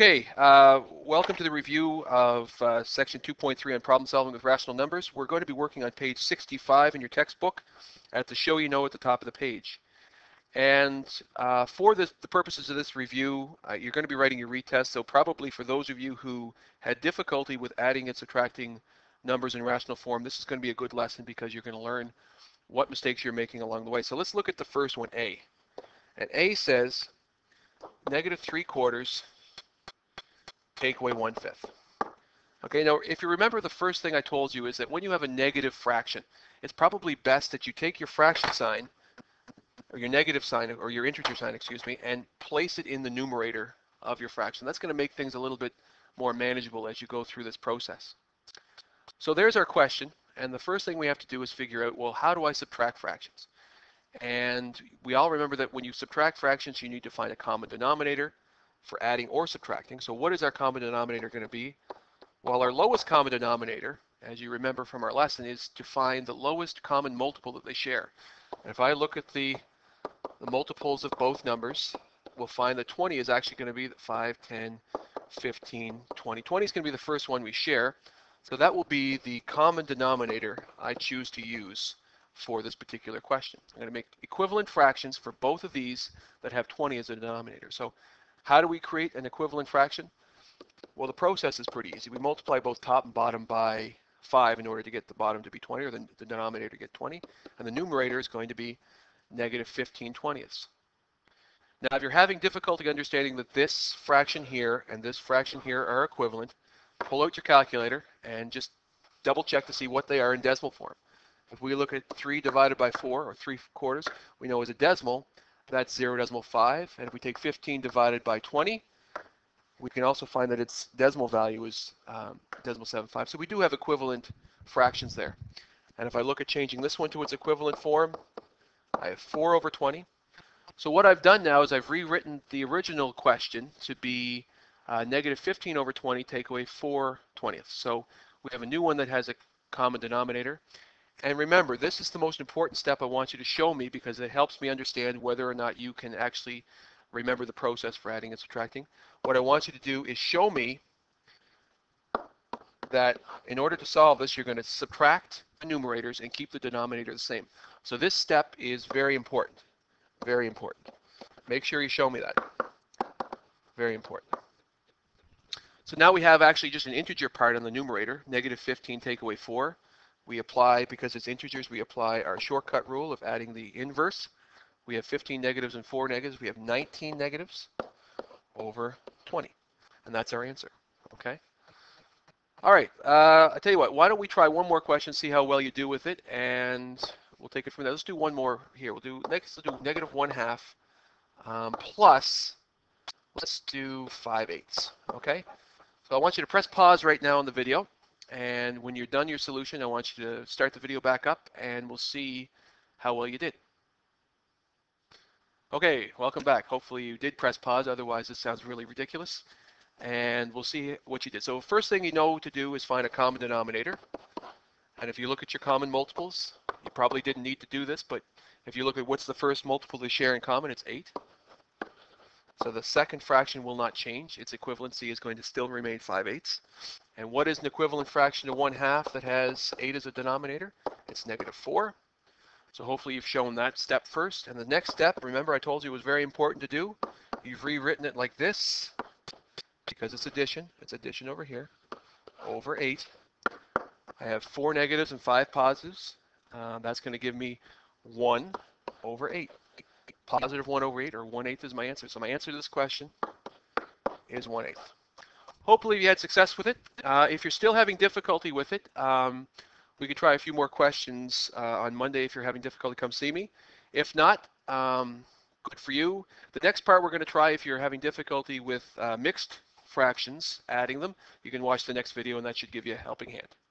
Okay, welcome to the review of section 2.3 on problem solving with rational numbers. We're going to be working on page 65 in your textbook at the show you know at the top of the page. And for the purposes of this review, you're going to be writing your retest, so probably for those of you who had difficulty with adding and subtracting numbers in rational form, this is going to be a good lesson because you're going to learn what mistakes you're making along the way. So let's look at the first one, A. And A says -3/4 take away 1/5. Okay, now if you remember, the first thing I told you is that when you have a negative fraction, it's probably best that you take your fraction sign, or your negative sign, or your integer sign, excuse me, and place it in the numerator of your fraction. That's going to make things a little bit more manageable as you go through this process. So there's our question, and the first thing we have to do is figure out, well, how do I subtract fractions? And we all remember that when you subtract fractions, you need to find a common denominator for adding or subtracting. So what is our common denominator going to be? Well, our lowest common denominator, as you remember from our lesson, is to find the lowest common multiple that they share. And if I look at the multiples of both numbers, we'll find that 20 is actually going to be 5, 10, 15, 20. 20 is going to be the first one we share. So that will be the common denominator I choose to use for this particular question. I'm going to make equivalent fractions for both of these that have 20 as a denominator. So how do we create an equivalent fraction? Well, the process is pretty easy. We multiply both top and bottom by 5 in order to get the bottom to be 20, or the denominator to get 20. And the numerator is going to be -15/20. Now, if you're having difficulty understanding that this fraction here and this fraction here are equivalent, pull out your calculator and just double check to see what they are in decimal form. If we look at 3 divided by 4, or 3/4, we know as a decimal, that's 0.5. And if we take 15 divided by 20, we can also find that its decimal value is 0.75. So we do have equivalent fractions there. And if I look at changing this one to its equivalent form, I have 4/20. So what I've done now is I've rewritten the original question to be -15/20 take away 4/20. So we have a new one that has a common denominator. And remember, this is the most important step I want you to show me because it helps me understand whether or not you can actually remember the process for adding and subtracting. What I want you to do is show me that in order to solve this, you're going to subtract the numerators and keep the denominator the same. So this step is very important. Very important. Make sure you show me that. Very important. So now we have actually just an integer part on the numerator, -15 take away 4. We apply, because it's integers, we apply our shortcut rule of adding the inverse. We have 15 negatives and 4 negatives. We have 19 negatives over 20. And that's our answer. Okay? All right. I tell you what, why don't we try one more question, see how well you do with it, and we'll take it from there. Let's do one more here. We'll do -1/2 plus, let's do 5/8. Okay? So I want you to press pause right now on the video. And when you're done your solution, I want you to start the video back up, and we'll see how well you did. Okay, welcome back. Hopefully you did press pause, otherwise this sounds really ridiculous. And we'll see what you did. So first thing you know to do is find a common denominator. And if you look at your common multiples, you probably didn't need to do this, but if you look at what's the first multiple they share in common, it's 8. So the second fraction will not change. Its equivalency is going to still remain 5/8. And what is an equivalent fraction to 1/2 that has 8 as a denominator? It's -4. So hopefully you've shown that step first. And the next step, remember I told you it was very important to do. You've rewritten it like this because it's addition. It's addition over here over 8. I have 4 negatives and 5 positives. That's going to give me 1/8. Positive 1/8, or 1/8 is my answer. So my answer to this question is 1/8. Hopefully you had success with it. If you're still having difficulty with it, we could try a few more questions on Monday. If you're having difficulty, come see me. If not, good for you. The next part we're going to try, if you're having difficulty with mixed fractions, adding them, you can watch the next video and that should give you a helping hand.